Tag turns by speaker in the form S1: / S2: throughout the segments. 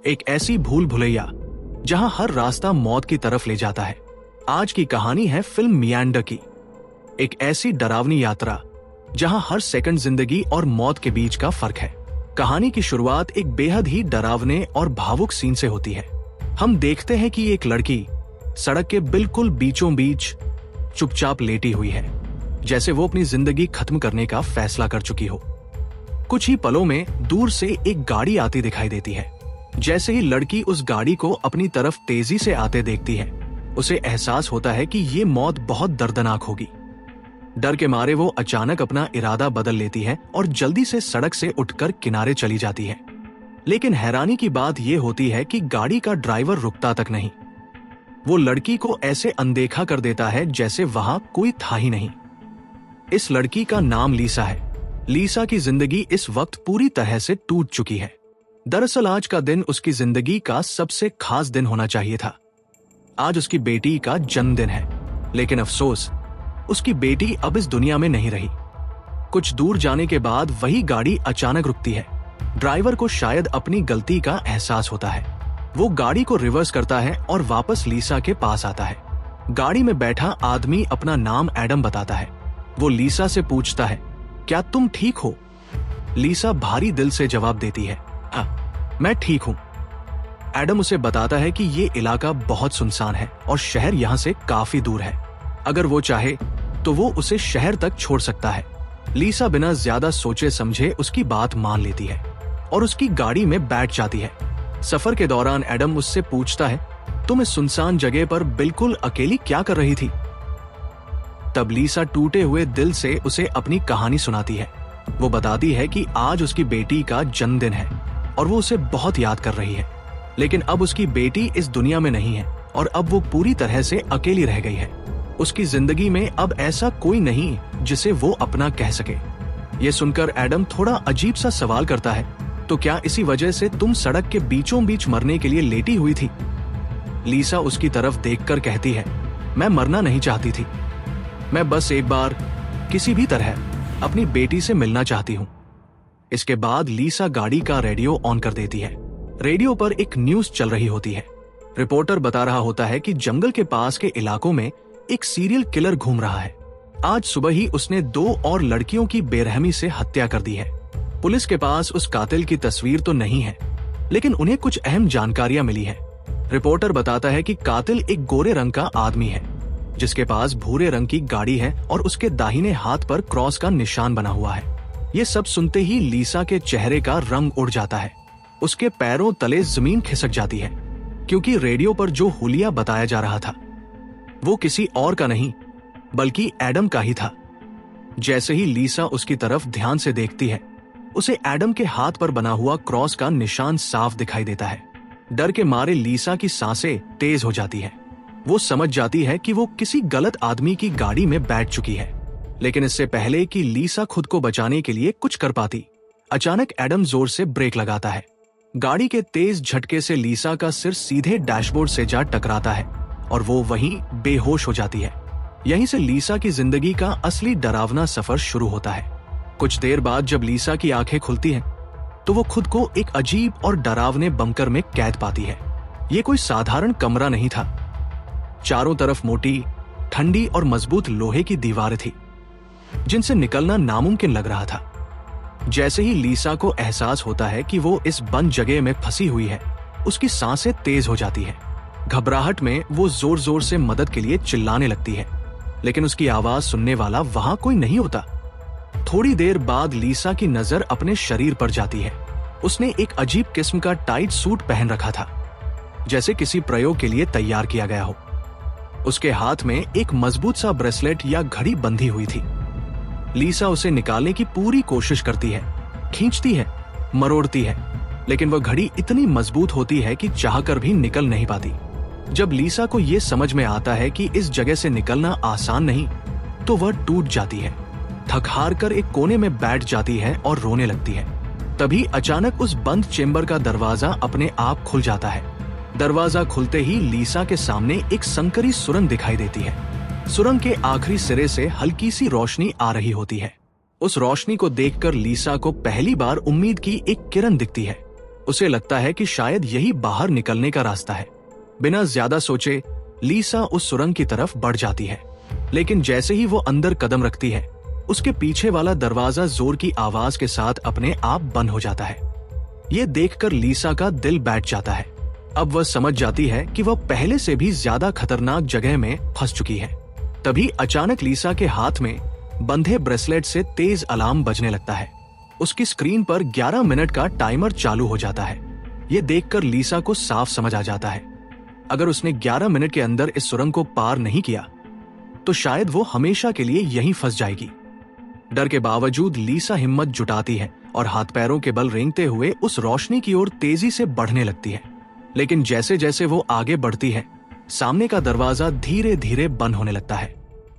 S1: एक ऐसी भूल भुलैया जहां हर रास्ता मौत की तरफ ले जाता है। आज की कहानी है फिल्म मियांडर की, एक ऐसी डरावनी यात्रा जहां हर सेकंड जिंदगी और मौत के बीच का फर्क है। कहानी की शुरुआत एक बेहद ही डरावने और भावुक सीन से होती है। हम देखते हैं कि एक लड़की सड़क के बिल्कुल बीचों बीच चुपचाप लेटी हुई है, जैसे वो अपनी जिंदगी खत्म करने का फैसला कर चुकी हो। कुछ ही पलों में दूर से एक गाड़ी आती दिखाई देती है। जैसे ही लड़की उस गाड़ी को अपनी तरफ तेजी से आते देखती है, उसे एहसास होता है कि ये मौत बहुत दर्दनाक होगी। डर के मारे वो अचानक अपना इरादा बदल लेती है और जल्दी से सड़क से उठकर किनारे चली जाती है। लेकिन हैरानी की बात यह होती है कि गाड़ी का ड्राइवर रुकता तक नहीं। वो लड़की को ऐसे अनदेखा कर देता है जैसे वहां कोई था ही नहीं। इस लड़की का नाम लीसा है। लीसा की जिंदगी इस वक्त पूरी तरह से टूट चुकी है। दरअसल आज का दिन उसकी जिंदगी का सबसे खास दिन होना चाहिए था। आज उसकी बेटी का जन्मदिन है, लेकिन अफसोस उसकी बेटी अब इस दुनिया में नहीं रही। कुछ दूर जाने के बाद वही गाड़ी अचानक रुकती है। ड्राइवर को शायद अपनी गलती का एहसास होता है। वो गाड़ी को रिवर्स करता है और वापस लीसा के पास आता है। गाड़ी में बैठा आदमी अपना नाम एडम बताता है। वो लीसा से पूछता है, क्या तुम ठीक हो? लीसा भारी दिल से जवाब देती है, हाँ, मैं ठीक हूं। एडम उसे बताता है कि ये इलाका बहुत सुनसान है और शहर यहां से काफी दूर है। अगर वो चाहे तो वो उसे शहर तक छोड़ सकता है। लीसा बिना ज्यादा सोचे समझे उसकी बात मान लेती है और उसकी गाड़ी में बैठ जाती है। सफर के दौरान एडम उससे पूछता है, तुम इस सुनसान जगह पर बिल्कुल अकेली क्या कर रही थी? तब लीसा टूटे हुए दिल से उसे अपनी कहानी सुनाती है। वो बताती है कि आज उसकी बेटी का जन्मदिन है और वो उसे बहुत याद कर रही है। लेकिन अब उसकी बेटी इस दुनिया में नहीं है और अब वो पूरी तरह से अकेली रह गई है। उसकी जिंदगी में अब ऐसा कोई नहीं जिसे वो अपना कह सके। ये सुनकर एडम थोड़ा अजीब सा सवाल करता है, तो क्या इसी वजह से तुम सड़क के बीचों बीच मरने के लिए लेटी हुई थी? लीसा उसकी तरफ देखकर कहती है, मैं मरना नहीं चाहती थी। मैं बस एक बार किसी भी तरह अपनी बेटी से मिलना चाहती हूँ। इसके बाद लीसा गाड़ी का रेडियो ऑन कर देती है। रेडियो पर एक न्यूज चल रही होती है। रिपोर्टर बता रहा होता है कि जंगल के पास के इलाकों में एक सीरियल किलर घूम रहा है। आज सुबह ही उसने 2 और लड़कियों की बेरहमी से हत्या कर दी है। पुलिस के पास उस कातिल की तस्वीर तो नहीं है, लेकिन उन्हें कुछ अहम जानकारियां मिली है। रिपोर्टर बताता है कि कातिल एक गोरे रंग का आदमी है, जिसके पास भूरे रंग की गाड़ी है और उसके दाहिने हाथ पर क्रॉस का निशान बना हुआ है। ये सब सुनते ही लीसा के चेहरे का रंग उड़ जाता है। उसके पैरों तले जमीन खिसक जाती है, क्योंकि रेडियो पर जो हुलिया बताया जा रहा था वो किसी और का नहीं बल्कि एडम का ही था। जैसे ही लीसा उसकी तरफ ध्यान से देखती है, उसे एडम के हाथ पर बना हुआ क्रॉस का निशान साफ दिखाई देता है। डर के मारे लीसा की सांसें तेज हो जाती है। वो समझ जाती है कि वो किसी गलत आदमी की गाड़ी में बैठ चुकी है। लेकिन इससे पहले कि लीसा खुद को बचाने के लिए कुछ कर पाती, अचानक एडम जोर से ब्रेक लगाता है। गाड़ी के तेज झटके से लीसा का सिर सीधे डैशबोर्ड से जा टकराता है और वो वहीं बेहोश हो जाती है। यहीं से लीसा की जिंदगी का असली डरावना सफर शुरू होता है। कुछ देर बाद जब लीसा की आंखें खुलती हैं, तो वो खुद को एक अजीब और डरावने बंकर में कैद पाती है। ये कोई साधारण कमरा नहीं था। चारों तरफ मोटी, ठंडी और मजबूत लोहे की दीवारें थी, जिनसे निकलना नामुमकिन लग रहा था। जैसे ही लीसा को एहसास होता है कि वो इस बंद जगह में फंसी हुई है, उसकी सांसें तेज हो जाती है। घबराहट में वो जोर जोर से मदद के लिए चिल्लाने लगती है, लेकिन उसकी आवाज सुनने वाला वहां कोई नहीं होता। थोड़ी देर बाद लीसा की नजर अपने शरीर पर जाती है। उसने एक अजीब किस्म का टाइट सूट पहन रखा था, जैसे किसी प्रयोग के लिए तैयार किया गया हो। उसके हाथ में एक मजबूत सा ब्रेसलेट या घड़ी बंधी हुई थी। लीसा उसे निकालने की पूरी कोशिश करती है, खींचती है, मरोड़ती है, लेकिन वह घड़ी इतनी मजबूत होती है कि चाहकर भी निकल नहीं पाती। जब लीसा को यह समझ में आता है कि इस जगह से निकलना आसान नहीं, तो वह टूट जाती है, थक हार कर एक कोने में बैठ जाती है और रोने लगती है। तभी अचानक उस बंद चेंबर का दरवाजा अपने आप खुल जाता है। दरवाजा खुलते ही लीसा के सामने एक संकरी सुरंग दिखाई देती है। सुरंग के आखिरी सिरे से हल्की सी रोशनी आ रही होती है। उस रोशनी को देखकर लीसा को पहली बार उम्मीद की एक किरण दिखती है। उसे लगता है कि शायद यही बाहर निकलने का रास्ता है। बिना ज्यादा सोचे लीसा उस सुरंग की तरफ बढ़ जाती है, लेकिन जैसे ही वो अंदर कदम रखती है, उसके पीछे वाला दरवाजा जोर की आवाज के साथ अपने आप बंद हो जाता है। ये देखकर लीसा का दिल बैठ जाता है। अब वह समझ जाती है कि वह पहले से भी ज्यादा खतरनाक जगह में फंस चुकी है। तभी अचानक लीसा के हाथ में बंधे ब्रेसलेट से तेज अलार्म बजने लगता है। उसकी स्क्रीन पर 11 मिनट का टाइमर चालू हो जाता है। ये देखकर लीसा को साफ समझ आ जाता है, अगर उसने 11 मिनट के अंदर इस सुरंग को पार नहीं किया तो शायद वो हमेशा के लिए यहीं फंस जाएगी। डर के बावजूद लीसा हिम्मत जुटाती है और हाथ पैरों के बल रेंगते हुए उस रोशनी की ओर तेजी से बढ़ने लगती है। लेकिन जैसे जैसे वो आगे बढ़ती है, सामने का दरवाजा धीरे धीरे बंद होने लगता है।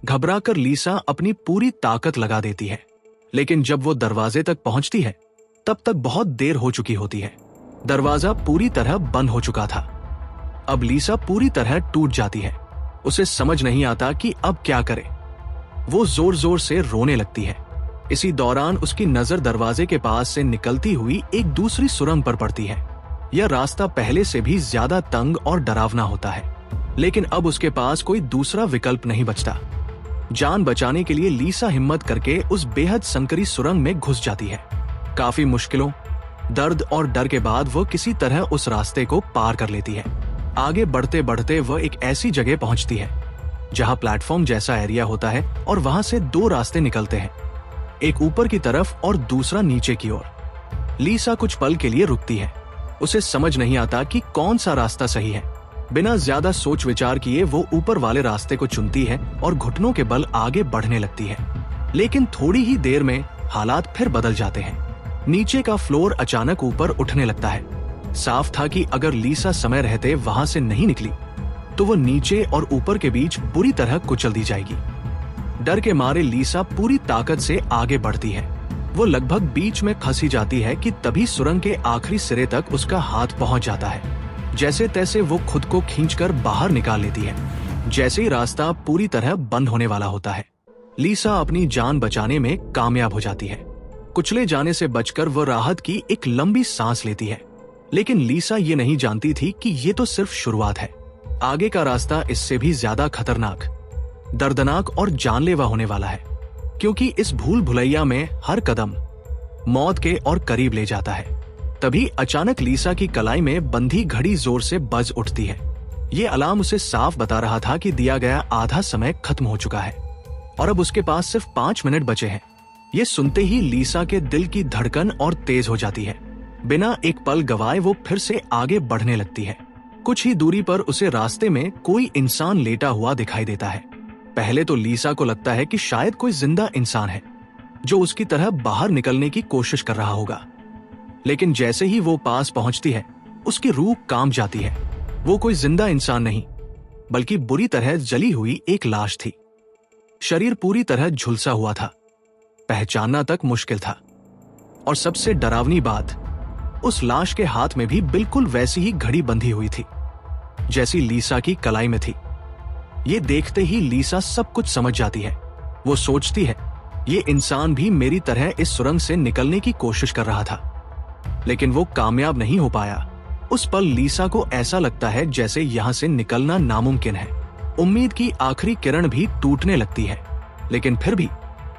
S1: घबराकर लीसा अपनी पूरी ताकत लगा देती है, लेकिन जब वो दरवाजे तक पहुंचती है तब तक बहुत देर हो चुकी होती है। दरवाजा पूरी तरह बंद हो चुका था। अब लीसा पूरी तरह टूट जाती है। उसे समझ नहीं आता कि अब क्या करे। वो जोर जोर से रोने लगती है। इसी दौरान उसकी नजर दरवाजे के पास से निकलती हुई एक दूसरी सुरंग पर पड़ती है। यह रास्ता पहले से भी ज्यादा तंग और डरावना होता है, लेकिन अब उसके पास कोई दूसरा विकल्प नहीं बचता। जान बचाने के लिए लीसा हिम्मत करके उस बेहद संकरी सुरंग में घुस जाती है। काफी मुश्किलों, दर्द और डर के बाद वह किसी तरह उस रास्ते को पार कर लेती है। आगे बढ़ते बढ़ते वह एक ऐसी जगह पहुंचती है जहां प्लेटफॉर्म जैसा एरिया होता है और वहां से 2 रास्ते निकलते हैं, एक ऊपर की तरफ और दूसरा नीचे की ओर। लीसा कुछ पल के लिए रुकती है। उसे समझ नहीं आता कि कौन सा रास्ता सही है। बिना ज्यादा सोच विचार किए वो ऊपर वाले रास्ते को चुनती है और घुटनों के बल आगे बढ़ने लगती है। लेकिन थोड़ी ही देर में हालात फिर बदल जाते हैं। नीचे का फ्लोर अचानक ऊपर उठने लगता है। साफ था कि अगर लीसा समय रहते वहां से नहीं निकली तो वो नीचे और ऊपर के बीच बुरी तरह कुचल दी जाएगी। डर के मारे लीसा पूरी ताकत से आगे बढ़ती है। वो लगभग बीच में फंसी जाती है कि तभी सुरंग के आखिरी सिरे तक उसका हाथ पहुंच जाता है। जैसे तैसे वो खुद को खींचकर बाहर निकाल लेती है। जैसे ही रास्ता पूरी तरह बंद होने वाला होता है, लीसा अपनी जान बचाने में कामयाब हो जाती है। कुचले जाने से बचकर वो राहत की एक लंबी सांस लेती है। लेकिन लीसा ये नहीं जानती थी कि ये तो सिर्फ शुरुआत है। आगे का रास्ता इससे भी ज्यादा खतरनाक, दर्दनाक और जानलेवा होने वाला है, क्योंकि इस भूल भुलैया में हर कदम मौत के और करीब ले जाता है। तभी अचानक लीसा की कलाई में बंधी घड़ी जोर से बज उठती है। ये अलार्म उसे साफ बता रहा था कि दिया गया आधा समय खत्म हो चुका है और अब उसके पास सिर्फ 5 मिनट बचे हैं। ये सुनते ही लीसा के दिल की धड़कन और तेज हो जाती है। बिना एक पल गवाए वो फिर से आगे बढ़ने लगती है। कुछ ही दूरी पर उसे रास्ते में कोई इंसान लेटा हुआ दिखाई देता है। पहले तो लीसा को लगता है कि शायद कोई जिंदा इंसान है जो उसकी तरह बाहर निकलने की कोशिश कर रहा होगा, लेकिन जैसे ही वो पास पहुंचती है उसकी रूह कांप जाती है। वो कोई जिंदा इंसान नहीं बल्कि बुरी तरह जली हुई एक लाश थी। शरीर पूरी तरह झुलसा हुआ था, पहचानना तक मुश्किल था। और सबसे डरावनी बात, उस लाश के हाथ में भी बिल्कुल वैसी ही घड़ी बंधी हुई थी जैसी लीसा की कलाई में थी। ये देखते ही लीसा सब कुछ समझ जाती है। वो सोचती है ये इंसान भी मेरी तरह इस सुरंग से निकलने की कोशिश कर रहा था, लेकिन वो कामयाब नहीं हो पाया। उस पल लीसा को ऐसा लगता है जैसे यहाँ से निकलना नामुमकिन है। उम्मीद की आखिरी किरण भी टूटने लगती है, लेकिन फिर भी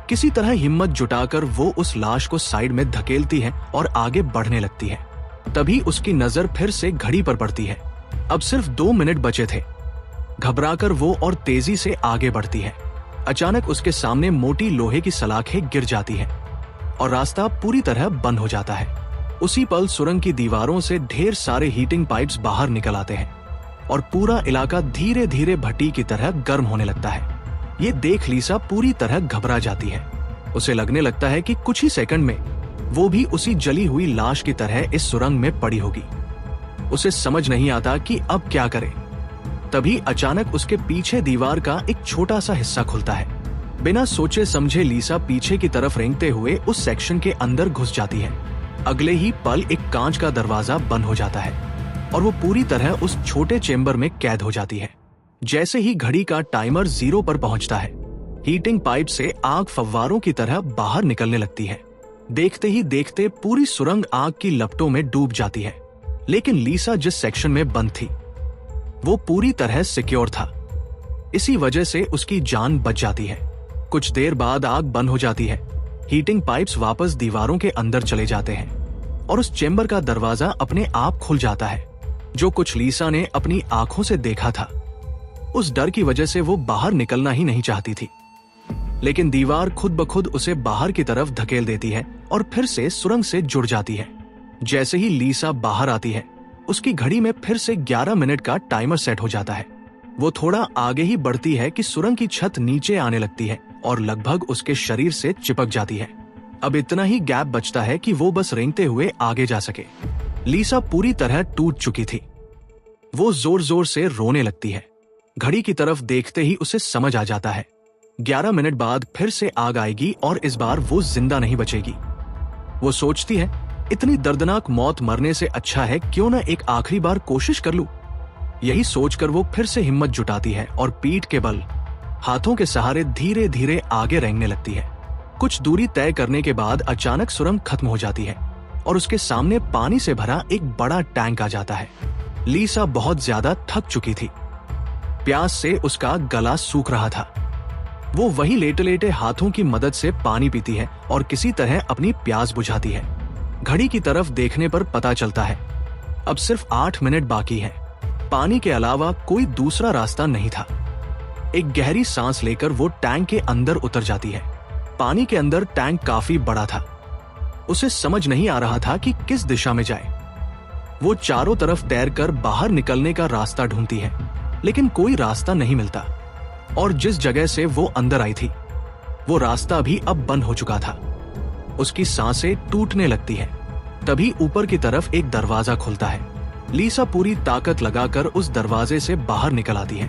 S1: किसी तरह हिम्मत जुटाकर वो उस लाश को साइड में धकेलती है और आगे बढ़ने लगती है। तभी उसकी नजर फिर से घड़ी पर पड़ती है। अब सिर्फ 2 मिनट बचे थे। घबराकर वो और तेजी से आगे बढ़ती है। अचानक उसके सामने मोटी लोहे की सलाखें गिर जाती है और रास्ता पूरी तरह बंद हो जाता है। उसी पल सुरंग की दीवारों से ढेर सारे हीटिंग पाइप्स बाहर निकल आते हैं और पूरा इलाका धीरे धीरे भट्टी की तरह गर्म होने लगता है। ये देख लीसा पूरी तरह घबरा जाती है। उसे लगने लगता है कि कुछ ही सेकंड में वो भी उसी जली हुई लाश की तरह इस सुरंग में पड़ी होगी। उसे समझ नहीं आता कि अब क्या करे। तभी अचानक उसके पीछे दीवार का एक छोटा सा हिस्सा खुलता है। बिना सोचे समझे लीसा पीछे की तरफ रेंगते हुए उस सेक्शन के अंदर घुस जाती है। अगले ही पल एक कांच का दरवाजा बंद हो जाता है और वो पूरी तरह उस छोटे चेंबर में कैद हो जाती है। जैसे ही घड़ी का टाइमर 0 पर पहुंचता है, हीटिंग पाइप से आग फव्वारों की तरह बाहर निकलने लगती है। देखते ही देखते पूरी सुरंग आग की लपटों में डूब जाती है। लेकिन लीसा जिस सेक्शन में बंद थी वो पूरी तरह सिक्योर था। इसी वजह से उसकी जान बच जाती है। कुछ देर बाद आग बंद हो जाती है। हीटिंग पाइप्स वापस दीवारों के अंदर चले जाते हैं और उस चेंबर का दरवाजा अपने आप खुल जाता है। जो कुछ लीसा ने अपनी आंखों से देखा था, उस डर की वजह से वो बाहर निकलना ही नहीं चाहती थी। लेकिन दीवार खुद ब खुद उसे बाहर की तरफ धकेल देती है और फिर से सुरंग से जुड़ जाती है। जैसे ही लीसा बाहर आती है, उसकी घड़ी में फिर से 11 मिनट का टाइमर सेट हो जाता है। वो थोड़ा आगे ही बढ़ती है कि सुरंग की छत नीचे आने लगती है और लगभग उसके शरीर से चिपक जाती है। अब इतना ही गैप बचता है कि वो बस रेंगते हुए आगे जा सके। लीसा पूरी तरह टूट चुकी थी। वो जोर जोर से रोने लगती है। घड़ी की तरफ देखते ही उसे समझ आ जाता है 11 मिनट बाद फिर से आग आएगी और इस बार वो जिंदा नहीं बचेगी। वो सोचती है इतनी दर्दनाक मौत मरने से अच्छा है क्यों ना एक आखिरी बार कोशिश कर लूं। यही सोचकर वो फिर से हिम्मत जुटाती है और पीठ के बल हाथों के सहारे धीरे धीरे आगे रेंगने लगती है। कुछ दूरी तय करने के बाद अचानक सुरंग खत्म हो जाती है और उसके सामने पानी से भरा एक बड़ा टैंक आ जाता है। लीसा बहुत ज्यादा थक चुकी थी। प्यास से उसका गला सूख रहा था। वो वही लेटे लेटे हाथों की मदद से पानी पीती है और किसी तरह अपनी प्यास बुझाती है। घड़ी की तरफ देखने पर पता चलता है अब सिर्फ 8 मिनट बाकी है। पानी के अलावा कोई दूसरा रास्ता नहीं था। एक गहरी सांस लेकर वो टैंक के अंदर उतर जाती है। पानी के अंदर टैंक काफी बड़ा था। उसे समझ नहीं आ रहा था कि किस दिशा में जाए। वो चारों तरफ तैरकर बाहर निकलने का रास्ता ढूंढती है, लेकिन कोई रास्ता नहीं मिलता और जिस जगह से वो अंदर आई थी वो रास्ता भी अब बंद हो चुका था। उसकी सांसें टूटने लगती हैं। तभी ऊपर की तरफ एक दरवाजा खुलता है। लीसा पूरी ताकत लगाकर उस दरवाजे से बाहर निकल आती है।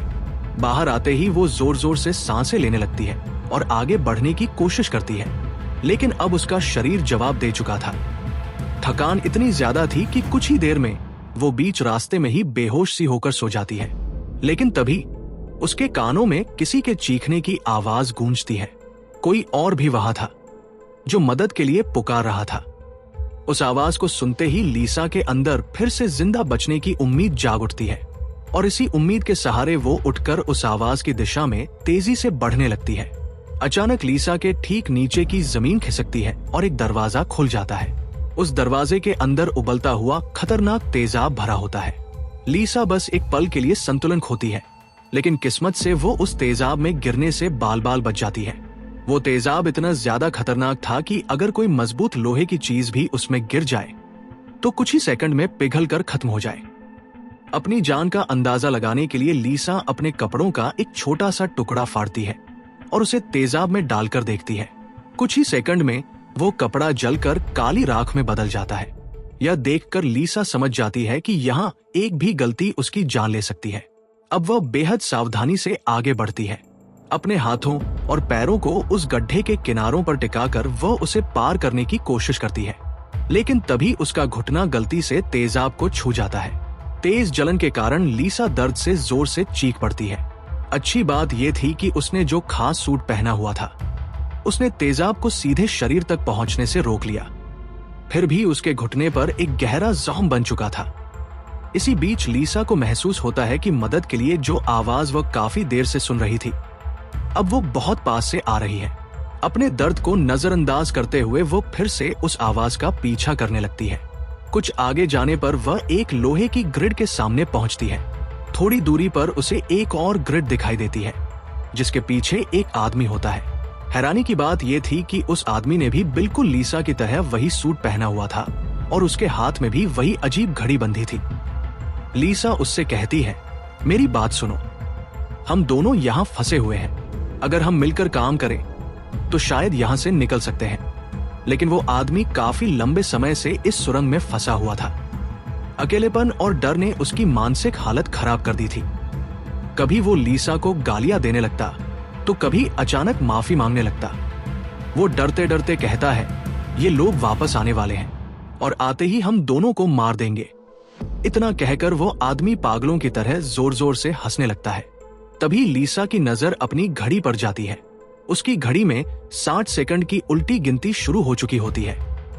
S1: बाहर आते ही वो जोर जोर से सांसें लेने लगती है और आगे बढ़ने की कोशिश करती है, लेकिन अब उसका शरीर जवाब दे चुका था। थकान इतनी ज्यादा थी कि कुछ ही देर में वो बीच रास्ते में ही बेहोश सी होकर सो जाती है। लेकिन तभी उसके कानों में किसी के चीखने की आवाज गूंजती है। कोई और भी वहां था जो मदद के लिए पुकार रहा था। उस आवाज को सुनते ही लीसा के अंदर फिर से जिंदा बचने की उम्मीद जाग उठती है और इसी उम्मीद के सहारे वो उठकर उस आवाज की दिशा में तेजी से बढ़ने लगती है। अचानक लीसा के ठीक नीचे की जमीन खिसकती है और एक दरवाजा खुल जाता है। उस दरवाजे के अंदर उबलता हुआ खतरनाक तेजाब भरा होता है। लीसा बस एक पल के लिए संतुलन खोती है, लेकिन किस्मत से वो उस तेजाब में गिरने से बाल बाल बच जाती है। वो तेजाब इतना ज्यादा खतरनाक था कि अगर कोई मजबूत लोहे की चीज भी उसमें गिर जाए तो कुछ ही सेकंड में पिघल कर खत्म हो जाए। अपनी जान का अंदाजा लगाने के लिए लीसा अपने कपड़ों का एक छोटा सा टुकड़ा फाड़ती है और उसे तेजाब में डालकर देखती है। कुछ ही सेकंड में वो कपड़ा जलकर काली राख में बदल जाता है। यह देखकर लीसा समझ जाती है कि यहाँ एक भी गलती उसकी जान ले सकती है। अब वह बेहद सावधानी से आगे बढ़ती है। अपने हाथों और पैरों को उस गड्ढे के किनारों पर टिकाकर वह उसे पार करने की कोशिश करती है, लेकिन तभी उसका घुटना गलती से तेजाब को छू जाता है। तेज जलन के कारण लीसा दर्द से जोर से चीख पड़ती है। अच्छी बात यह थी कि उसने जो खास सूट पहना हुआ था उसने तेजाब को सीधे शरीर तक पहुंचने से रोक लिया। फिर भी उसके घुटने पर एक गहरा जख्म बन चुका था। इसी बीच लीसा को महसूस होता है कि मदद के लिए जो आवाज वह काफी देर से सुन रही थी अब वो बहुत पास से आ रही है। अपने दर्द को नजरअंदाज करते हुए वो फिर से उस आवाज का पीछा करने लगती है। कुछ आगे जाने पर वह एक लोहे की ग्रिड के सामने पहुंचती है। थोड़ी दूरी पर उसे एक और ग्रिड दिखाई देती है जिसके पीछे एक आदमी होता है। हैरानी की बात यह थी कि उस आदमी ने भी बिल्कुल लीसा की तरह वही सूट पहना हुआ था और उसके हाथ में भी वही अजीब घड़ी बंधी थी। लीसा उससे कहती है, मेरी बात सुनो, हम दोनों यहाँ फंसे हुए हैं। अगर हम मिलकर काम करें तो शायद यहाँ से निकल सकते हैं। लेकिन वो आदमी काफी लंबे समय से इस सुरंग में फंसा हुआ था। अकेलेपन और डर ने उसकी मानसिक हालत खराब कर दी थी। कभी वो लीसा को गालियां देने लगता तो कभी अचानक माफी मांगने लगता। वो डरते डरते कहता है, ये लोग वापस आने वाले हैं और आते ही हम दोनों को मार देंगे। इतना कहकर वो आदमी पागलों की तरह जोर जोर से हंसने लगता है। तभी लीसा की नजर अपनी घड़ी पर जाती है। उसकी घड़ी में 60 सेकंड की उल्टी गिनती शुरू हो चुकी होती है।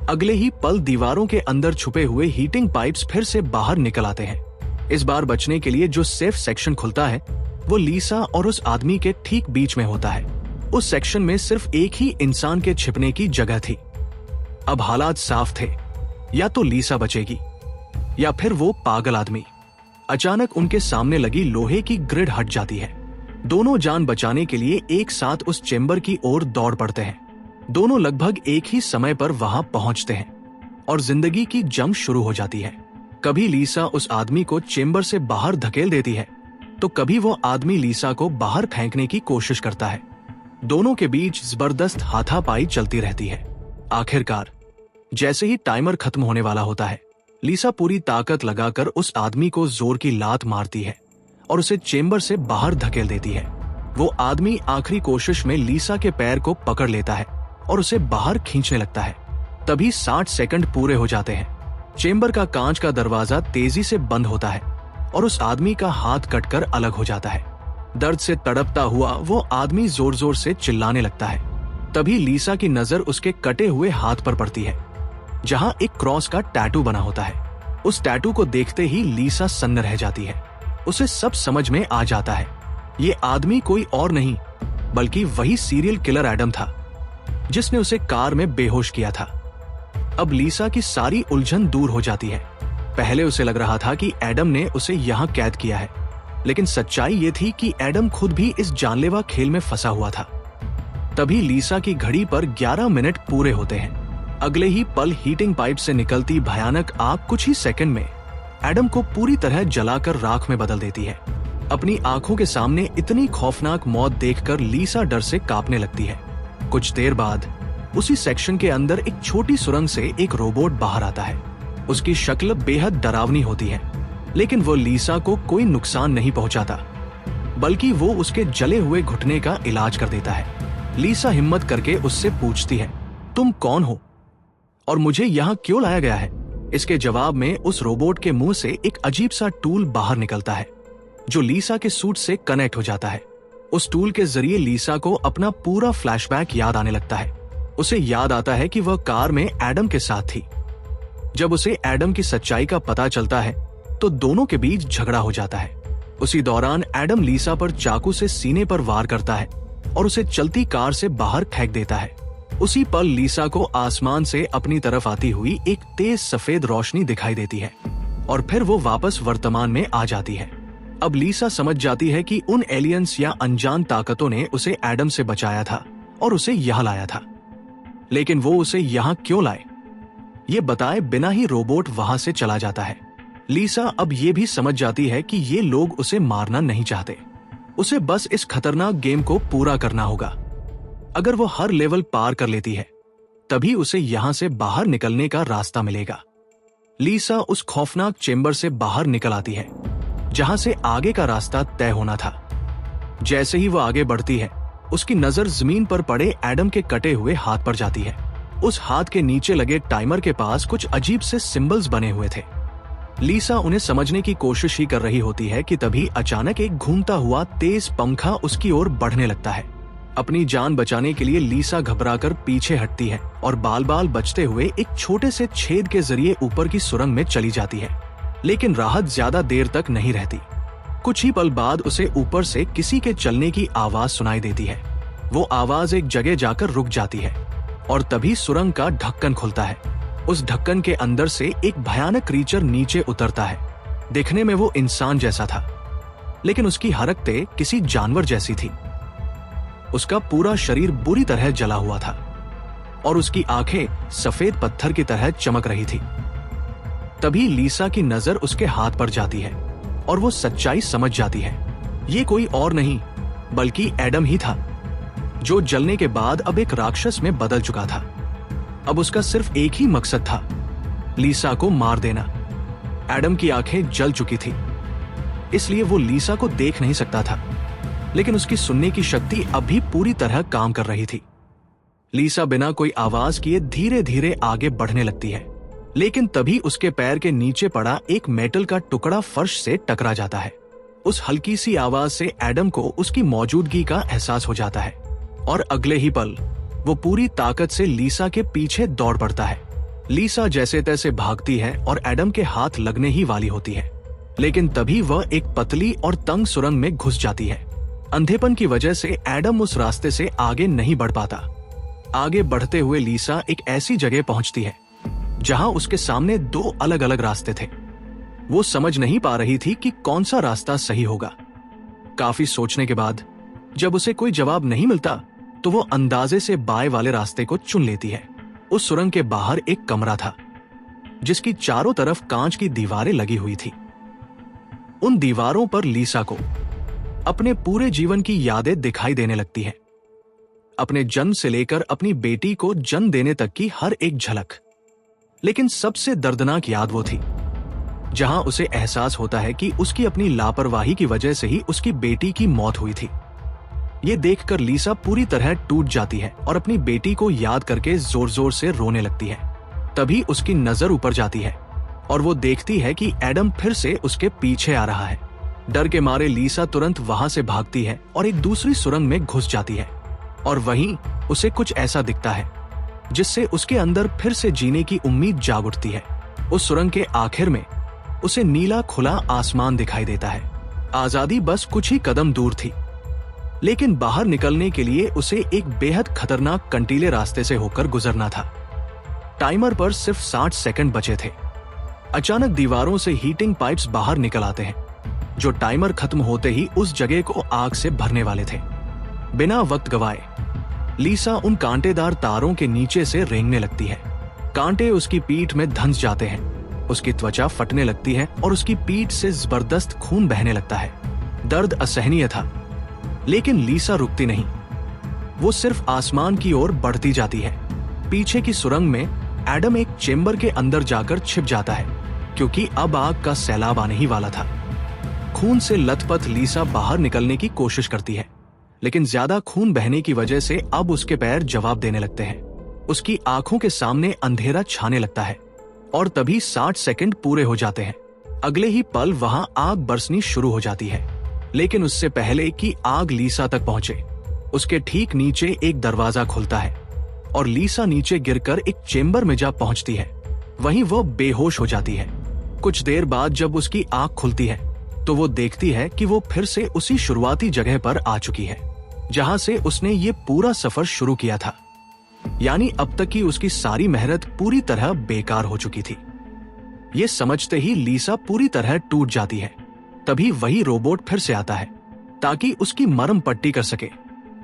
S1: अगले ही पल दीवारों के अंदर छुपे हुए हीटिंग पाइप्स फिर से बाहर निकल आते हैं। इस बार बचने के लिए जो सेफ सेक्शन खुलता है वो लीसा और उस आदमी के ठीक बीच में होता है। उस सेक्शन में सिर्फ एक ही इंसान के छिपने की जगह थी। अब हालात साफ थे, या तो लीसा बचेगी या फिर वो पागल आदमी। अचानक उनके सामने लगी लोहे की ग्रिड हट जाती है। दोनों जान बचाने के लिए एक साथ उस चेंबर की ओर दौड़ पड़ते हैं। दोनों लगभग एक ही समय पर वहां पहुंचते हैं और जिंदगी की जंग शुरू हो जाती है। कभी लीसा उस आदमी को चेंबर से बाहर धकेल देती है तो कभी वो आदमी लीसा को बाहर फेंकने की कोशिश करता है। दोनों के बीच जबरदस्त हाथापाई चलती रहती है। आखिरकार जैसे ही टाइमर खत्म होने वाला होता है, लीसा पूरी ताकत लगाकर उस आदमी को जोर की लात मारती है और उसे चेंबर से बाहर धकेल देती है। वो आदमी आखिरी कोशिश में लीसा के पैर को पकड़ लेता है और उसे बाहर खींचने लगता है। तभी 60 सेकंड पूरे हो जाते हैं। चेंबर का कांच का दरवाजा तेजी से बंद होता है और उस आदमी का हाथ कटकर अलग हो जाता है। दर्द से तड़पता हुआ वो आदमी जोर जोर से चिल्लाने लगता है। तभी लीसा की नजर उसके कटे हुए हाथ पर पड़ती है, जहां एक क्रॉस का टैटू बना होता है। उस टैटू को देखते ही लीसा सन्न रह जाती है। उसे सब समझ में आ जाता है। ये आदमी कोई और नहीं बल्कि वही सीरियल किलर एडम था जिसने उसे कार में बेहोश किया था। अब लीसा की सारी उलझन दूर हो जाती है। पहले उसे लग रहा था कि एडम ने उसे यहाँ कैद किया है, लेकिन सच्चाई ये थी कि एडम खुद भी इस जानलेवा खेल में फंसा हुआ था। तभी लीसा की घड़ी पर 11 मिनट पूरे होते हैं। अगले ही पल हीटिंग पाइप से निकलती भयानक आग कुछ ही सेकंड में एडम को पूरी तरह जलाकर राख में बदल देती है। अपनी आंखों के सामने इतनी खौफनाक मौत देखकर लीसा डर से कांपने लगती है। कुछ देर बाद उसी सेक्शन के अंदर एक छोटी सुरंग से एक रोबोट बाहर आता है। उसकी शक्ल बेहद डरावनी होती है, लेकिन वो लीसा को कोई नुकसान नहीं पहुंचाता, बल्कि वो उसके जले हुए घुटने का इलाज कर देता है। लीसा हिम्मत करके उससे पूछती है, तुम कौन हो और मुझे यहाँ क्यों लाया गया है? इसके जवाब में उस रोबोट के मुंह से एक अजीब सा टूल बाहर निकलता है जो लीसा के सूट से कनेक्ट हो जाता है। उस टूल के जरिए लीसा को अपना पूरा फ्लैशबैक याद आने लगता है। उसे याद आता है कि वह कार में एडम के साथ थी। जब उसे एडम की सच्चाई का पता चलता है तो दोनों के बीच झगड़ा हो जाता है। उसी दौरान एडम लीसा पर चाकू से सीने पर वार करता है और उसे चलती कार से बाहर फेंक देता है। उसी पल लीसा को आसमान से अपनी तरफ आती हुई एक तेज सफेद रोशनी दिखाई देती है और फिर वो वापस वर्तमान में आ जाती है। अब लीसा समझ जाती है कि उन एलियंस या अनजान ताकतों ने उसे एडम से बचाया था और उसे यहाँ लाया था। लेकिन वो उसे यहाँ क्यों लाए, ये बताए बिना ही रोबोट वहां से चला जाता है। लीसा अब ये भी समझ जाती है कि ये लोग उसे मारना नहीं चाहते। उसे बस इस खतरनाक गेम को पूरा करना होगा। अगर वो हर लेवल पार कर लेती है तभी उसे यहाँ से बाहर निकलने का रास्ता मिलेगा। लीसा उस खौफनाक चेंबर से बाहर निकल आती है जहां से आगे का रास्ता तय होना था। जैसे ही वो आगे बढ़ती है उसकी नजर जमीन पर पड़े एडम के कटे हुए हाथ पर जाती है। उस हाथ के नीचे लगे टाइमर के पास कुछ अजीब से सिंबल्स बने हुए थे। लीसा उन्हें समझने की कोशिश ही कर रही होती है कि तभी अचानक एक घूमता हुआ तेज पंखा उसकी ओर बढ़ने लगता है। अपनी जान बचाने के लिए लीसा घबराकर पीछे हटती है और बाल बाल बचते हुए एक छोटे से छेद के जरिए ऊपर की सुरंग में चली जाती है। लेकिन राहत ज्यादा देर तक नहीं रहती। कुछ ही पल बाद उसे ऊपर से किसी के चलने की आवाज सुनाई देती है। वो आवाज एक जगह जाकर रुक जाती है और तभी सुरंग का ढक्कन खुलता है। उस ढक्कन के अंदर से एक भयानक क्रीचर नीचे उतरता है। दिखने में वो इंसान जैसा था, लेकिन उसकी हरकतें किसी जानवर जैसी थी। उसका पूरा शरीर बुरी तरह जला हुआ था और उसकी आंखें सफेद पत्थर की तरह चमक रही थी। तभी लीसा की नजर उसके हाथ पर जाती है और वो सच्चाई समझ जाती है। ये कोई और नहीं बल्कि एडम ही था, जो जलने के बाद अब एक राक्षस में बदल चुका था। अब उसका सिर्फ एक ही मकसद था, लीसा को मार देना। एडम की आंखें जल चुकी थी, इसलिए वो लीसा को देख नहीं सकता था, लेकिन उसकी सुनने की शक्ति अब भी पूरी तरह काम कर रही थी। लीसा बिना कोई आवाज किए धीरे धीरे आगे बढ़ने लगती है, लेकिन तभी उसके पैर के नीचे पड़ा एक मेटल का टुकड़ा फर्श से टकरा जाता है। उस हल्की सी आवाज से एडम को उसकी मौजूदगी का एहसास हो जाता है और अगले ही पल वो पूरी ताकत से लीसा के पीछे दौड़ पड़ता है। लीसा जैसे तैसे भागती है और एडम के हाथ लगने ही वाली होती है, लेकिन तभी वह एक पतली और तंग सुरंग में घुस जाती है। अंधेपन की वजह से एडम उस रास्ते से आगे नहीं बढ़ पाता। आगे बढ़ते हुए लीसा एक ऐसी जगह पहुंचती है जहां उसके सामने दो अलग अलग रास्ते थे। वो समझ नहीं पा रही थी कि कौन सा रास्ता सही होगा। काफी सोचने के बाद जब उसे कोई जवाब नहीं मिलता तो वो अंदाजे से बाएं वाले रास्ते को चुन लेती है। उस सुरंग के बाहर एक कमरा था जिसकी चारों तरफ कांच की दीवारें लगी हुई थी। उन दीवारों पर लीसा को अपने पूरे जीवन की यादें दिखाई देने लगती है, अपने जन्म से लेकर अपनी बेटी को जन्म देने तक की हर एक झलक। लेकिन सबसे दर्दनाक याद वो थी जहां उसे एहसास होता है कि उसकी अपनी लापरवाही की वजह से ही उसकी बेटी की मौत हुई थी। ये देखकर लीसा पूरी तरह टूट जाती है और अपनी बेटी को याद करके जोर जोर से रोने लगती है। तभी उसकी नजर ऊपर जाती है और वो देखती है कि एडम फिर से उसके पीछे आ रहा है। डर के मारे लीसा तुरंत वहां से भागती है और एक दूसरी सुरंग में घुस जाती है और वहीं उसे कुछ ऐसा दिखता है जिससे उसके अंदर फिर से जीने की उम्मीद जाग उठती है। उस सुरंग के आखिर में उसे नीला खुला आसमान दिखाई देता है। आजादी बस कुछ ही कदम दूर थी, लेकिन बाहर निकलने के लिए उसे एक बेहद खतरनाक कंटीले रास्ते से होकर गुजरना था। टाइमर पर सिर्फ 60 सेकंड बचे थे। अचानक दीवारों से हीटिंग पाइप्स बाहर निकल आते हैं जो टाइमर खत्म होते ही उस जगह को आग से भरने वाले थे। बिना वक्त गवाए लीसा उन कांटेदार तारों के नीचे से रेंगने लगती है। कांटे उसकी पीठ में धंस जाते हैं, उसकी त्वचा फटने लगती है और उसकी पीठ से जबरदस्त खून बहने लगता है। दर्द असहनीय था, लेकिन लीसा रुकती नहीं। वो सिर्फ आसमान की ओर बढ़ती जाती है। पीछे की सुरंग में एडम एक चेंबर के अंदर जाकर छिप जाता है क्योंकि अब आग का सैलाब आने ही वाला था। खून से लथपथ लीसा बाहर निकलने की कोशिश करती है, लेकिन ज्यादा खून बहने की वजह से अब उसके पैर जवाब देने लगते हैं। उसकी आंखों के सामने अंधेरा छाने लगता है और तभी 60 सेकंड पूरे हो जाते हैं। अगले ही पल वहां आग बरसनी शुरू हो जाती है, लेकिन उससे पहले कि आग लीसा तक पहुंचे उसके ठीक नीचे एक दरवाजा खुलता है और लीसा नीचे गिरकर एक चेंबर में जा पहुंचती है। वहीं वो बेहोश हो जाती है। कुछ देर बाद जब उसकी आंख खुलती है तो वो देखती है कि वो फिर से उसी शुरुआती जगह पर आ चुकी है जहां से उसने ये पूरा सफर शुरू किया था। यानी अब तक की उसकी सारी मेहनत पूरी तरह बेकार हो चुकी थी। ये समझते ही लीसा पूरी तरह टूट जाती है। तभी वही रोबोट फिर से आता है ताकि उसकी मरहम पट्टी कर सके,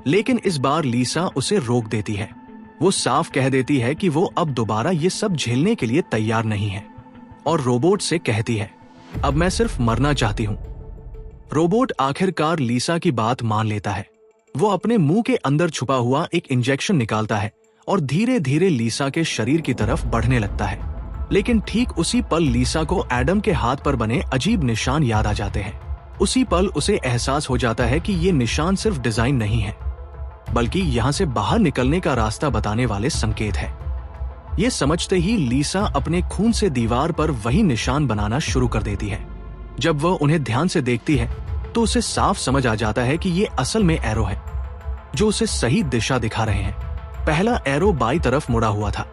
S1: लेकिन इस बार लीसा उसे रोक देती है। वो साफ कह देती है कि वो अब दोबारा ये सब झेलने के लिए तैयार नहीं है और रोबोट से कहती है, अब मैं सिर्फ मरना चाहती हूँ। रोबोट आखिरकार लीसा की बात मान लेता है। वो अपने मुंह के अंदर छुपा हुआ एक इंजेक्शन निकालता है और धीरे धीरे लीसा के शरीर की तरफ बढ़ने लगता है। लेकिन ठीक उसी पल लीसा को एडम के हाथ पर बने अजीब निशान याद आ जाते हैं। उसी पल उसे एहसास हो जाता है कि ये निशान सिर्फ डिजाइन नहीं है, बल्कि यहाँ से बाहर निकलने का रास्ता बताने वाले संकेत है। ये समझते ही लीसा अपने खून से दीवार पर वही निशान बनाना शुरू कर देती है। जब वह उन्हें ध्यान से देखती है तो उसे साफ समझ आ जाता है कि ये असल में एरो है जो उसे सही दिशा दिखा रहे हैं। पहला एरो बाईं तरफ मुड़ा हुआ था,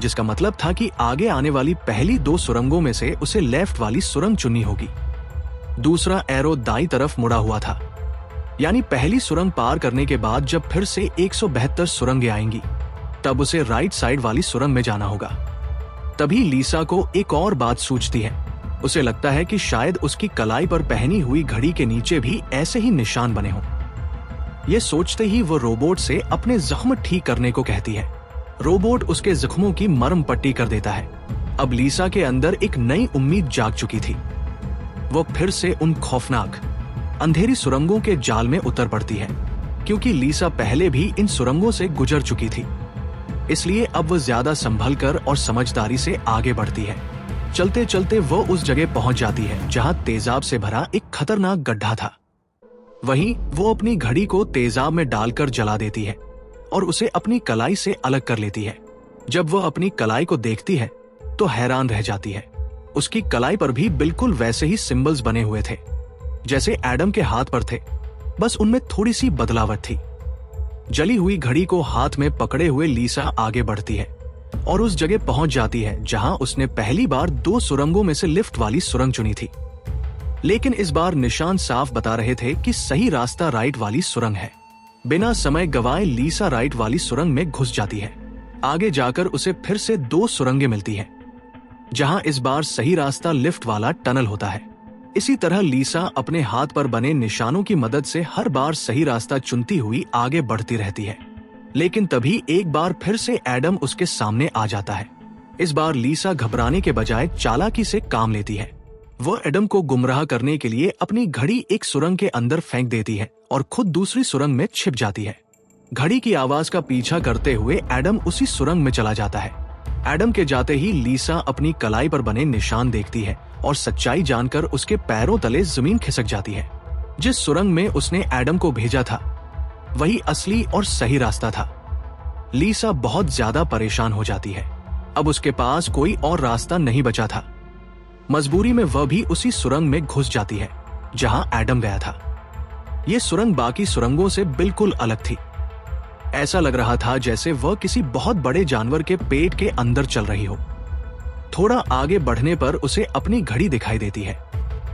S1: जिसका मतलब था कि आगे आने वाली पहली 2 सुरंगों में से उसे लेफ्ट वाली सुरंग चुननी होगी। दूसरा एरो दाईं तरफ मुड़ा हुआ था, यानी पहली सुरंग पार करने के बाद जब फिर से 172 सुरंगें आएंगी तब उसे राइट साइड वाली सुरंग में जाना होगा। तभी लीसा को एक और बात सूझती है। उसे लगता है कि शायद उसकी कलाई पर पहनी हुई घड़ी के नीचे भी ऐसे ही निशान बने हों। ये सोचते ही वो रोबोट से अपने जख्म ठीक करने को कहती है। रोबोट उसके जख्मों की मरहम पट्टी कर देता है। अब लीसा के अंदर एक नई उम्मीद जाग चुकी थी। वो फिर से उन खौफनाक अंधेरी सुरंगों के जाल में उतर पड़ती है, क्योंकि लीसा पहले भी इन सुरंगों से गुजर चुकी थी। इसलिए अब वो ज्यादा संभल कर और समझदारी से आगे बढ़ती है। चलते चलते वो उस जगह पहुंच जाती है जहां तेजाब से भरा एक खतरनाक गड्ढा था। वहीं वो अपनी घड़ी को तेजाब में डालकर जला देती है और उसे अपनी कलाई से अलग कर लेती है। जब वो अपनी कलाई को देखती है तो हैरान रह जाती है। उसकी कलाई पर भी बिल्कुल वैसे ही सिंबल्स बने हुए थे जैसे एडम के हाथ पर थे, बस उनमें थोड़ी सी बदलावट थी। जली हुई घड़ी को हाथ में पकड़े हुए लीसा आगे बढ़ती है और उस जगह पहुंच जाती है जहां उसने पहली बार 2 सुरंगों में से लिफ्ट वाली सुरंग चुनी थी। लेकिन इस बार निशान साफ बता रहे थे कि सही रास्ता राइट वाली सुरंग है। बिना समय गवाए लीसा राइट वाली सुरंग में घुस जाती है। आगे जाकर उसे फिर से 2 सुरंगें मिलती हैं, जहां इस बार सही रास्ता लिफ्ट वाला टनल होता है। इसी तरह लीसा अपने हाथ पर बने निशानों की मदद से हर बार सही रास्ता चुनती हुई आगे बढ़ती रहती है। लेकिन तभी एक बार फिर से एडम उसके सामने आ जाता है। इस बार लीसा घबराने के बजाय चालाकी से काम लेती है। वह एडम को गुमराह करने के लिए अपनी घड़ी एक सुरंग के अंदर फेंक देती है और खुद दूसरी सुरंग में छिप जाती है। घड़ी की आवाज का पीछा करते हुए एडम उसी सुरंग में चला जाता है। एडम के जाते ही लीसा अपनी कलाई पर बने निशान देखती है और सच्चाई जानकर उसके पैरों तले जमीन खिसक जाती है। जिस सुरंग में उसने एडम को भेजा था वही असली और सही रास्ता था। लीसा बहुत ज्यादा परेशान हो जाती है। अब उसके पास कोई और रास्ता नहीं बचा था। मजबूरी में वह भी उसी सुरंग में घुस जाती है जहां एडम गया था। यह सुरंग बाकी सुरंगों से बिल्कुल अलग थी। ऐसा लग रहा था जैसे वह किसी बहुत बड़े जानवर के पेट के अंदर चल रही हो। थोड़ा आगे बढ़ने पर उसे अपनी घड़ी दिखाई देती है,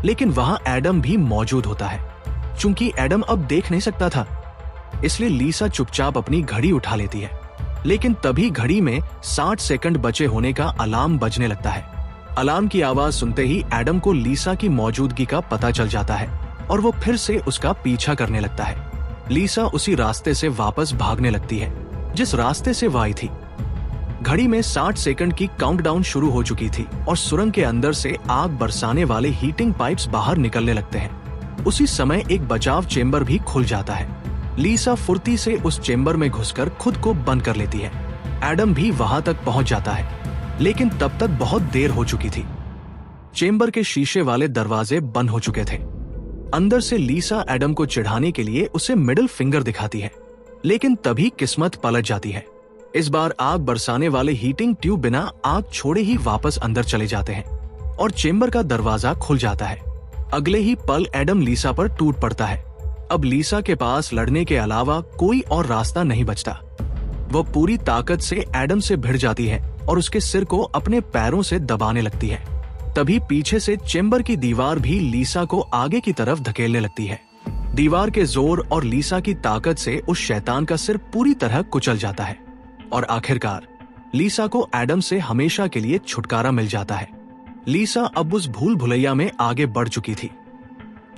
S1: लेकिन वहां एडम भी मौजूद होता है। चूंकि एडम अब देख नहीं सकता था, इसलिए लीसा चुपचाप अपनी घड़ी उठा लेती है। लेकिन तभी घड़ी में 60 सेकंड बचे होने का अलार्म बजने लगता है। अलार्म की आवाज सुनते ही एडम को लीसा की मौजूदगी का पता चल जाता है और वो फिर से उसका पीछा करने लगता है। लीसा उसी रास्ते से वापस भागने लगती है जिस रास्ते से वह आई थी। घड़ी में 60 सेकंड की काउंटडाउन शुरू हो चुकी थी और सुरंग के अंदर से आग बरसाने वाले हीटिंग पाइप्स बाहर निकलने लगते हैं। उसी समय एक बचाव चेंबर भी खुल जाता है। लीसा फुर्ती से उस चेंबर में घुसकर खुद को बंद कर लेती है। एडम भी वहां तक पहुंच जाता है, लेकिन तब तक बहुत देर हो चुकी थी। चेंबर के शीशे वाले दरवाजे बंद हो चुके थे। अंदर से लीसा एडम को चिढ़ाने के लिए उसे मिडिल फिंगर दिखाती है, लेकिन तभी किस्मत पलट जाती है। इस बार आग बरसाने वाले हीटिंग ट्यूब बिना आग छोड़े ही वापस अंदर चले जाते हैं और चेंबर का दरवाजा खुल जाता है। अगले ही पल एडम लीसा पर टूट पड़ता है। अब लीसा के पास लड़ने के अलावा कोई और रास्ता नहीं बचता। वह पूरी ताकत से एडम से भिड़ जाती है और उसके सिर को अपने पैरों से दबाने लगती है। तभी पीछे से चेंबर की दीवार भी लीसा को आगे की तरफ धकेलने लगती है। दीवार के जोर और लीसा की ताकत से उस शैतान का सिर पूरी तरह कुचल जाता है और आखिरकार लीसा को एडम से हमेशा के लिए छुटकारा मिल जाता है। लीसा अब उस भूल भुलैया में आगे बढ़ चुकी थी,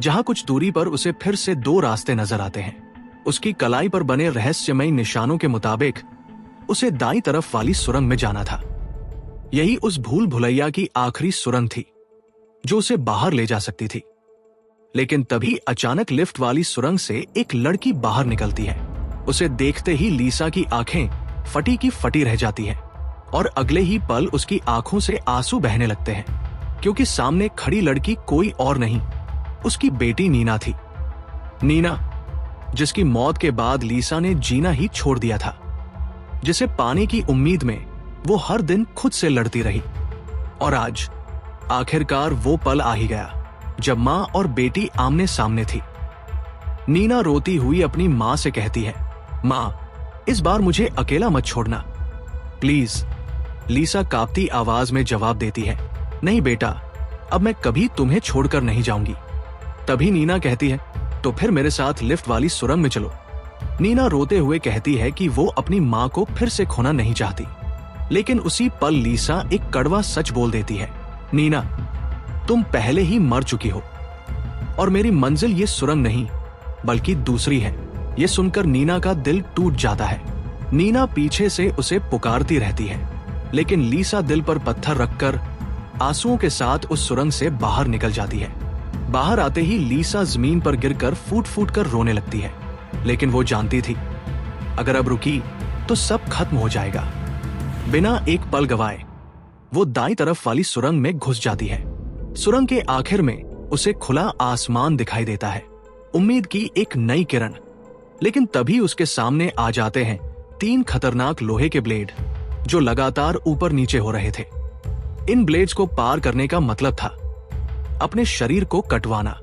S1: जहां कुछ दूरी पर उसे फिर से 2 रास्ते नजर आते हैं। उसकी कलाई पर बने रहस्यमयी निशानों के मुताबिक उसे दाईं तरफ वाली सुरंग में जाना था। यही उस भूल भुलैया की आखिरी सुरंग थी जो उसे बाहर ले जा सकती थी। लेकिन तभी अचानक लिफ्ट वाली सुरंग से एक लड़की बाहर निकलती है। उसे देखते ही लीसा की आंखें फटी की फटी रह जाती हैं और अगले ही पल उसकी आंखों से आंसू बहने लगते हैं, क्योंकि सामने खड़ी लड़की कोई और नहीं, उसकी बेटी नीना थी। नीना, जिसकी मौत के बाद लीसा ने जीना ही छोड़ दिया था, जिसे पाने की उम्मीद में वो हर दिन खुद से लड़ती रही। और आज आखिरकार वो पल आ ही गया जब माँ और बेटी आमने सामने थी। नीना रोती हुई अपनी माँ से कहती है, माँ, इस बार मुझे अकेला मत छोड़ना प्लीज। लीसा कांपती आवाज में जवाब देती है, नहीं बेटा, अब मैं कभी तुम्हें छोड़कर नहीं जाऊंगी। तभी नीना कहती है, तो फिर मेरे साथ लिफ्ट वाली सुरंग में चलो। नीना रोते हुए कहती है कि वो अपनी माँ को फिर से खोना नहीं चाहती। लेकिन उसी पल लीसा एक कड़वा सच बोल देती है, नीना, तुम पहले ही मर चुकी हो और मेरी मंजिल ये सुरंग नहीं बल्कि दूसरी है। ये सुनकर नीना का दिल टूट जाता है। नीना पीछे से उसे पुकारती रहती है, लेकिन लीसा दिल पर पत्थर रखकर आंसुओं के साथ उस सुरंग से बाहर निकल जाती है। बाहर आते ही लीसा जमीन पर गिरकर फूट फूट कर रोने लगती है, लेकिन वो जानती थी अगर अब रुकी तो सब खत्म हो जाएगा। बिना एक पल गवाए वो दाईं तरफ वाली सुरंग में घुस जाती है। सुरंग के आखिर में उसे खुला आसमान दिखाई देता है, उम्मीद की एक नई किरण। लेकिन तभी उसके सामने आ जाते हैं 3 खतरनाक लोहे के ब्लेड जो लगातार ऊपर नीचे हो रहे थे। इन ब्लेड्स को पार करने का मतलब था अपने शरीर को कटवाना,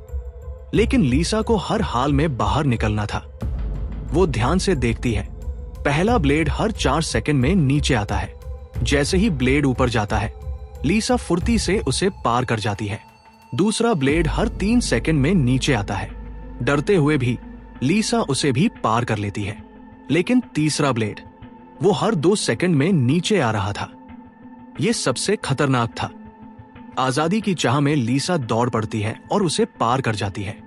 S1: लेकिन लीसा को हर हाल में बाहर निकलना था। वो ध्यान से देखती है। पहला ब्लेड हर 4 सेकंड में नीचे आता है। जैसे ही ब्लेड ऊपर जाता है, लीसा फुर्ती से उसे पार कर जाती है। दूसरा ब्लेड हर 3 सेकंड में नीचे आता है। डरते हुए भी लीसा उसे भी पार कर लेती है। लेकिन तीसरा ब्लेड, वो हर 2 सेकंड में नीचे आ रहा था। ये सबसे खतरनाक था। आजादी की चाह में लीसा दौड़ पड़ती है और उसे पार कर जाती है।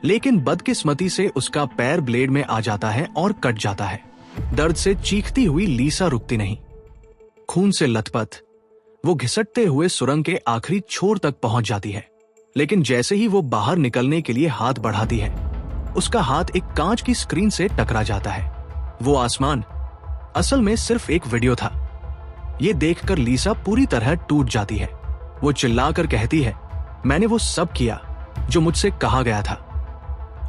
S1: लेकिन बदकिस्मती से उसका पैर ब्लेड में आ जाता है और कट जाता है। दर्द से चीखती हुई लीसा रुकती नहीं। खून से लथपथ वो घिसटते हुए सुरंग के आखिरी छोर तक पहुंच जाती है। लेकिन जैसे ही वो बाहर निकलने के लिए हाथ बढ़ाती है, उसका हाथ एक कांच की स्क्रीन से टकरा जाता है। वो आसमान असल में सिर्फ एक वीडियो था। ये देखकर लीसा पूरी तरह टूट जाती है। वो चिल्लाकर कहती है, मैंने वो सब किया जो मुझसे कहा गया था।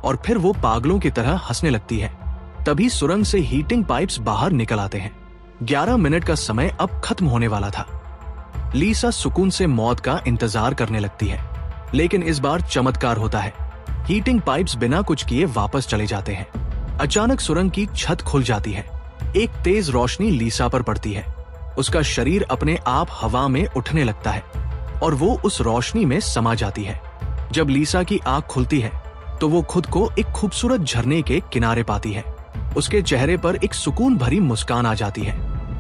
S1: और फिर वो पागलों की तरह हंसने लगती है। तभी सुरंग से हीटिंग पाइप्स बाहर निकल आते हैं। 11 मिनट का समय अब खत्म होने वाला था। लीसा सुकून से मौत का इंतजार करने लगती है। लेकिन इस बार चमत्कार होता है। हीटिंग पाइप्स बिना कुछ किए वापस चले जाते हैं। अचानक सुरंग की छत खुल जाती है। एक तेज रोशनी लीसा पर पड़ती है। उसका शरीर अपने आप हवा में उठने लगता है और वो उस रोशनी में समा जाती है। जब लीसा की आंख खुलती है तो वो खुद को एक खूबसूरत झरने के किनारे पाती है। उसके चेहरे पर एक सुकून भरी मुस्कान आ जाती है।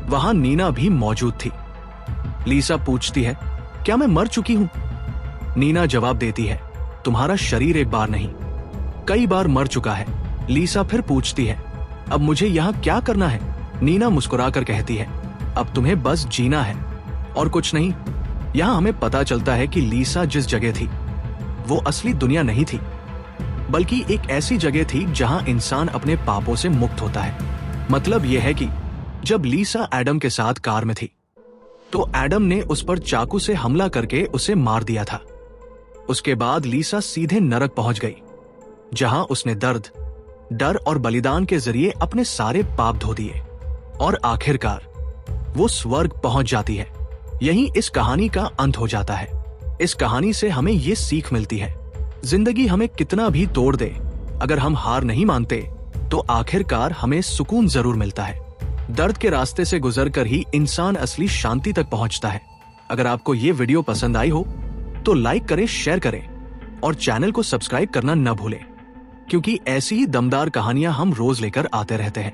S1: वहां नीना भी मौजूद थी। लीसा पूछती है, क्या मैं मर चुकी हूं? नीना जवाब देती है, तुम्हारा शरीर एक बार नहीं, कई बार मर चुका है। लीसा फिर पूछती है, अब मुझे यहाँ क्या करना है? नीना मुस्कुराकर कहती है, अब तुम्हें बस जीना है और कुछ नहीं। यहाँ हमें पता चलता है कि लीसा जिस जगह थी वो असली दुनिया नहीं थी, बल्कि एक ऐसी जगह थी जहां इंसान अपने पापों से मुक्त होता है। मतलब यह है कि जब लीसा एडम के साथ कार में थी तो एडम ने उस पर चाकू से हमला करके उसे मार दिया था। उसके बाद लीसा सीधे नरक पहुंच गई, जहां उसने दर्द, डर और बलिदान के जरिए अपने सारे पाप धो दिए और आखिरकार वो स्वर्ग पहुंच जाती है। यही इस कहानी का अंत हो जाता है। इस कहानी से हमें ये सीख मिलती है, जिंदगी हमें कितना भी तोड़ दे, अगर हम हार नहीं मानते तो आखिरकार हमें सुकून जरूर मिलता है। दर्द के रास्ते से गुजरकर ही इंसान असली शांति तक पहुंचता है। अगर आपको ये वीडियो पसंद आई हो तो लाइक करें, शेयर करें और चैनल को सब्सक्राइब करना न भूलें, क्योंकि ऐसी ही दमदार कहानियां हम रोज लेकर आते रहते हैं।